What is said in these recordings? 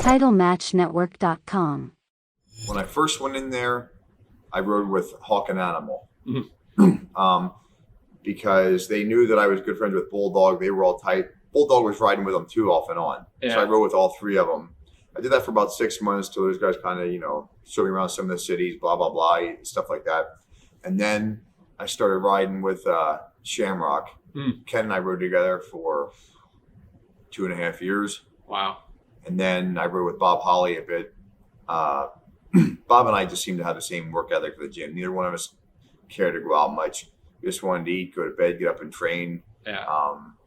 TitleMatchNetwork.com. When I first went in there, I rode with Hawk and Animal. Because they knew that I was good friends with Bulldog. They were all tight. Bulldog was riding with them too, off and on. Yeah. So I rode with all three of them. I did that for about 6 months till those guys kind of, showed me around some of the cities, blah, blah, blah, stuff like that. And then I started riding with Shamrock. Ken and I rode together for 2.5 years. Wow. And then I rode with Bob Holly a bit. Bob and I just seemed to have the same work ethic for the gym. Neither one of us cared to go out much. We just wanted to eat, go to bed, get up and train. Yeah.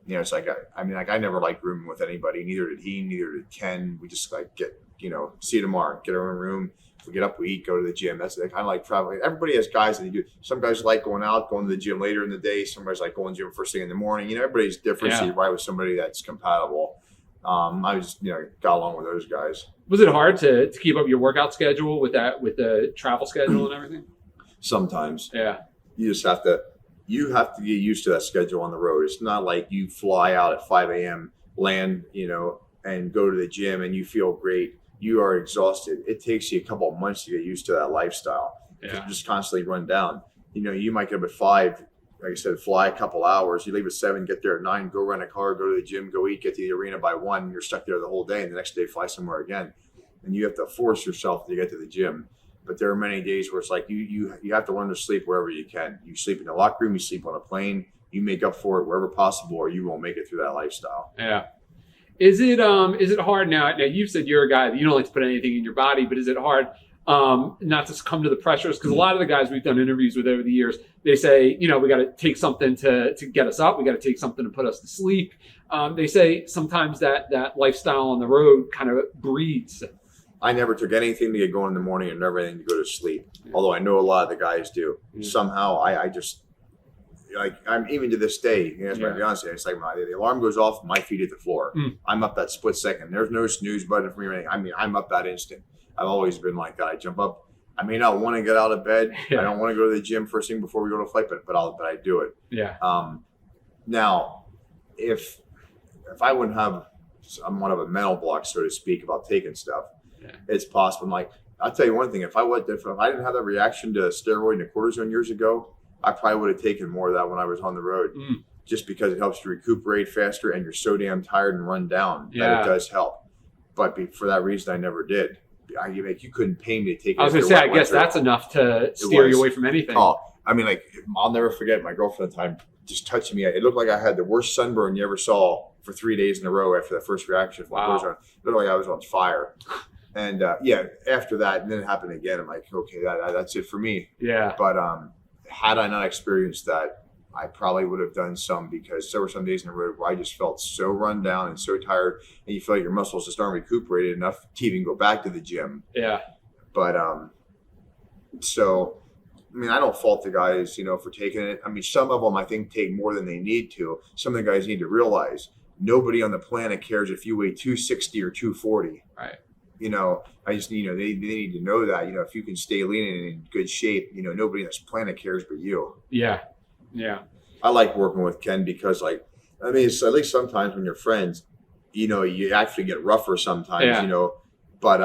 It's like, I never liked rooming with anybody. Neither did he, neither did Ken. We just see you tomorrow, get our own room. If we get up, we eat, go to the gym. That's kind of like traveling. Everybody has guys that they do. Some guys like going out, going to the gym later in the day. Some guys like going to the gym first thing in the morning. Everybody's different. Yeah. So you ride with somebody that's compatible. I just, got along with those guys. Was it hard to keep up your workout schedule with the travel schedule and everything? Sometimes. Yeah. You just have to get used to that schedule on the road. It's not like you fly out at 5 a.m., land, and go to the gym and you feel great. You are exhausted. It takes you a couple of months to get used to that lifestyle. Yeah. You just constantly run down. You might get up at 5, like I said, fly a couple hours. You leave at 7, get there at 9, go rent a car, go to the gym, go eat, get to the arena by 1. You're stuck there the whole day, and the next day fly somewhere again. And you have to force yourself to get to the gym. But there are many days where it's like you have to learn to sleep wherever you can. You sleep in the locker room, you sleep on a plane, you make up for it wherever possible, or you won't make it through that lifestyle. Yeah. Is it hard now? Now you said you're a guy that you don't like to put anything in your body, but is it hard not to succumb to the pressures? Because a lot of the guys we've done interviews with over the years, they say, we got to take something to get us up. We got to take something to put us to sleep. They say sometimes that lifestyle on the road kind of breeds. I never took anything to get going in the morning and never anything to go to sleep. Yeah. Although I know a lot of the guys do. Yeah. Somehow I just, I'm even to this day, that's my fiance. It's like the alarm goes off, my feet hit the floor. I'm up that split second. There's no snooze button for me or anything. I'm up that instant. I've always been like that. I jump up. I may not want to get out of bed. Yeah. I don't want to go to the gym first thing before we go to a flight, but I do it. Yeah. Now, if I wouldn't have somewhat of a mental block, so to speak, about taking stuff, it's possible. I'll tell you one thing. If I didn't have that reaction to steroid and cortisone years ago, I probably would have taken more of that when I was on the road, just because it helps you recuperate faster and you're so damn tired and run down that it does help. But for that reason, I never did. You couldn't pay me to take it. I was going to say, I guess that's enough to steer you away from anything. Oh, I'll never forget my girlfriend at the time just touching me. It looked like I had the worst sunburn you ever saw for 3 days in a row after that first reaction. Wow. It looked like I was on fire. And after that, and then it happened again. I'm like, okay, that's it for me. Yeah. But had I not experienced that, I probably would have done some, because there were some days in the road where I just felt so run down and so tired, and you feel like your muscles just aren't recuperated enough to even go back to the gym. Yeah. But so, I don't fault the guys, for taking it. Some of them I think take more than they need to. Some of the guys need to realize nobody on the planet cares if you weigh 260 or 240. Right. I just, they need to know that, if you can stay lean and in good shape, nobody on this planet cares but you. Yeah. Yeah. I like working with Ken because it's at least sometimes when you're friends, you actually get rougher sometimes, but,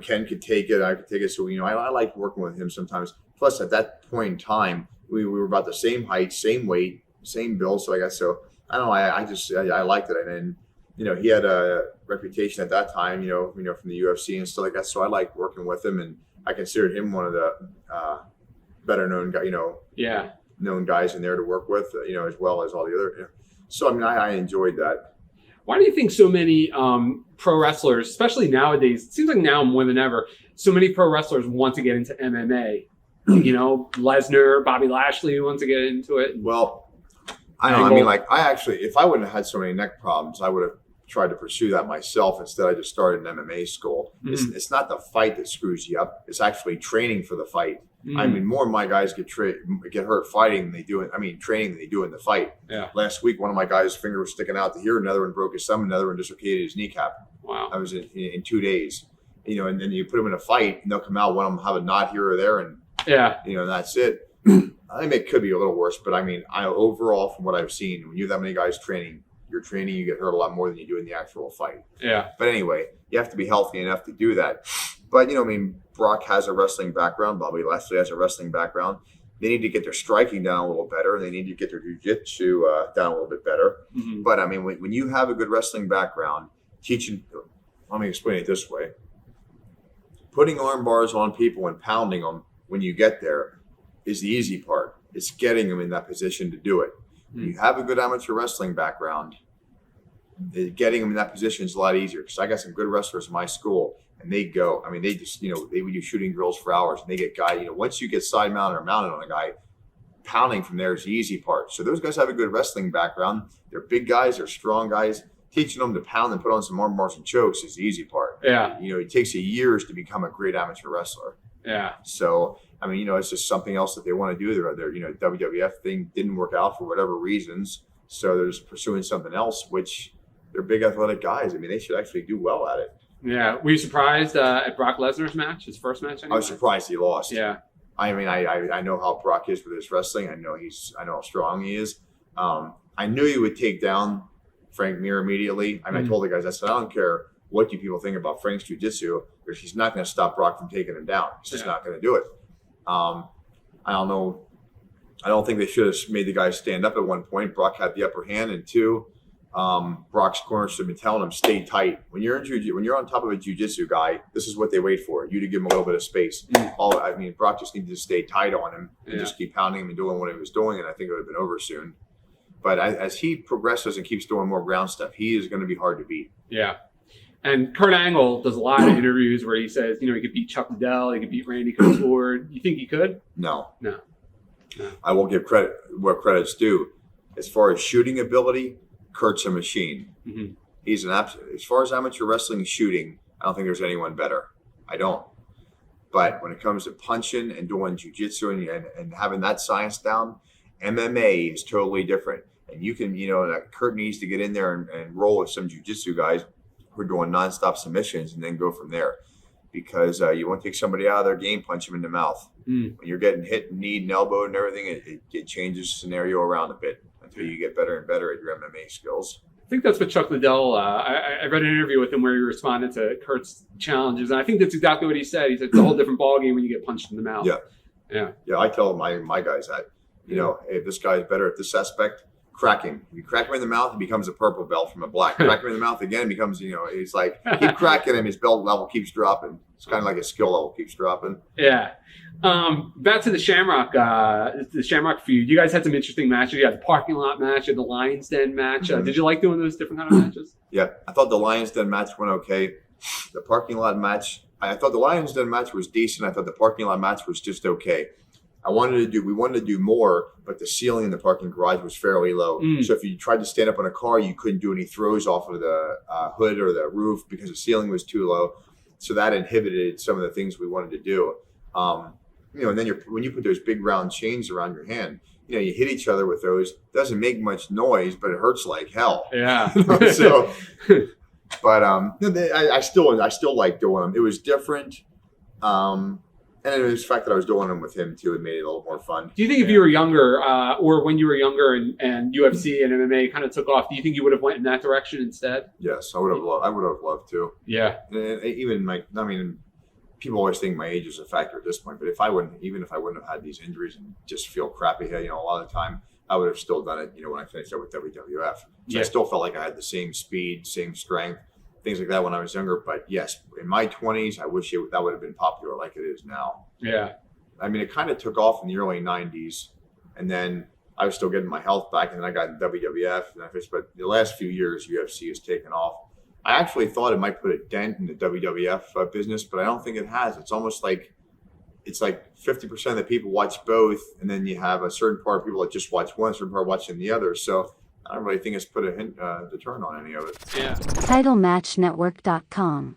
Ken could take it. I could take it. So, I like working with him sometimes. Plus at that point in time, we were about the same height, same weight, same build. So I don't know. I liked it. And he had a reputation at that time, from the UFC and stuff like that. So I liked working with him, and I considered him one of the better known guys, known guys in there to work with, as well as all the other. So I enjoyed that. Why do you think so many pro wrestlers, especially nowadays, it seems like now more than ever, so many pro wrestlers want to get into MMA? Lesnar, Bobby Lashley wants to get into it. Well, I don't know. If I wouldn't have had so many neck problems, I would have tried to pursue that myself. Instead, I just started an MMA school. It's not the fight that screws you up. It's actually training for the fight. More of my guys get hurt fighting than they do training than they do in the fight. Yeah. Last week, one of my guys' finger was sticking out to here. Another one broke his thumb. Another one dislocated his kneecap. Wow. I was in 2 days. And then you put them in a fight, and they'll come out. One of them have a knot here or there, and that's it. I think it could be a little worse, but overall, from what I've seen, when you have that many guys training, you get hurt a lot more than you do in the actual fight. Yeah. But anyway, You have to be healthy enough to do that. But, I mean, Brock has a wrestling background. Bobby Lashley has a wrestling background. They need to get their striking down a little better. They need to get their jiu-jitsu down a little bit better. Mm-hmm. But, I mean, when you have a good wrestling background, let me explain it this way. Putting arm bars on people and pounding them when you get there is the easy part. It's getting them in that position to do it. When you have a good amateur wrestling background, getting them in that position is a lot easier, because I got some good wrestlers in my school, and they go. I mean, they just, they would do shooting drills for hours, and they get once you get side mounted or mounted on a guy, pounding from there is the easy part. So those guys have a good wrestling background. They're big guys, they're strong guys. Teaching them to pound and put on some arm bars and chokes is the easy part. Yeah. It takes you years to become a great amateur wrestler. Yeah. So, I mean, it's just something else that they want to do. Their WWF thing didn't work out for whatever reasons. So they're just pursuing something else, which they're big athletic guys. I mean, they should actually do well at it. Yeah. Were you surprised at Brock Lesnar's match, his first match? Anyway? I was surprised he lost. Yeah. I mean, I know how Brock is with his wrestling. I know how strong he is. I knew he would take down Frank Mir immediately. I mean, I told the guys, I said, I don't care what you people think about Frank's jiu-jitsu, because he's not going to stop Brock from taking him down. He's just not going to do it. I don't know. I don't think they should have made the guys stand up at one point. Brock had the upper hand, and two, Brock's corners should have been telling him, stay tight. When you're on top of a jiu-jitsu guy, this is what they wait for, you to give him a little bit of space. Brock just needed to stay tight on him and just keep pounding him and doing what he was doing, and I think it would have been over soon. But as he progresses and keeps doing more ground stuff, he is going to be hard to beat. Yeah. And Kurt Angle does a lot of interviews where he says, he could beat Chuck Liddell, he could beat Randy Couture. You think he could? No. No. I will give credit where credit's due. As far as shooting ability, Kurt's a machine. Mm-hmm. He's an absolute. As far as amateur wrestling shooting, I don't think there's anyone better. I don't. But when it comes to punching and doing jiu-jitsu and having that science down, MMA is totally different. And you can, Kurt needs to get in there and roll with some jiu-jitsu guys who are doing nonstop submissions and then go from there. Because you want to take somebody out of their game, punch them in the mouth. When you're getting hit and kneed and elbowed and everything, it changes the scenario around a bit until you get better and better at your MMA skills. I think that's what Chuck Liddell, I read an interview with him where he responded to Kurt's challenges. And I think that's exactly what he said. He said it's a whole different ballgame when you get punched in the mouth. Yeah, I tell my guys that, if this guy's better at this aspect, crack him. If you crack him in the mouth, he becomes a purple belt from a black. Crack him in the mouth again, becomes, he's like, keep cracking him, his belt level keeps dropping. It's kind of like his skill level keeps dropping. Yeah. Back to the Shamrock feud. You guys had some interesting matches. You had the parking lot match and the Lion's Den match. Did you like doing those different kind of matches? Yeah, I thought the Lion's Den match went okay. The parking lot match, I thought the Lion's Den match was decent. I thought the parking lot match was just okay. We wanted to do more, but the ceiling in the parking garage was fairly low. So if you tried to stand up on a car, you couldn't do any throws off of the hood or the roof because the ceiling was too low. So that inhibited some of the things we wanted to do. And then when you put those big round chains around your hand, you hit each other with those. It doesn't make much noise, but it hurts like hell. Yeah. So, but I still like doing them. It was different. And it was the fact that I was doing them with him too. It made it a little more fun. Do you think if you were younger, or when you were younger and UFC and MMA kind of took off, do you think you would have went in that direction instead? Yes, I would have loved to. Yeah. And even people always think my age is a factor at this point, but if I wouldn't have had these injuries and just feel crappy, a lot of the time I would have still done it. When I finished up with WWF, so I still felt like I had the same speed, same strength, things like that when I was younger. But yes, in my 20s, I wish that would have been popular like it is now. Yeah. I mean, it kind of took off in the early 90s, and then I was still getting my health back, and then I got in WWF, but the last few years, UFC has taken off. I actually thought it might put a dent in the WWF business, but I don't think it has. It's almost like 50% of the people watch both, and then you have a certain part of people that just watch one, a certain part watching the other. So I don't really think it's put a deterrent on any of it. Yeah. TitleMatchNetwork.com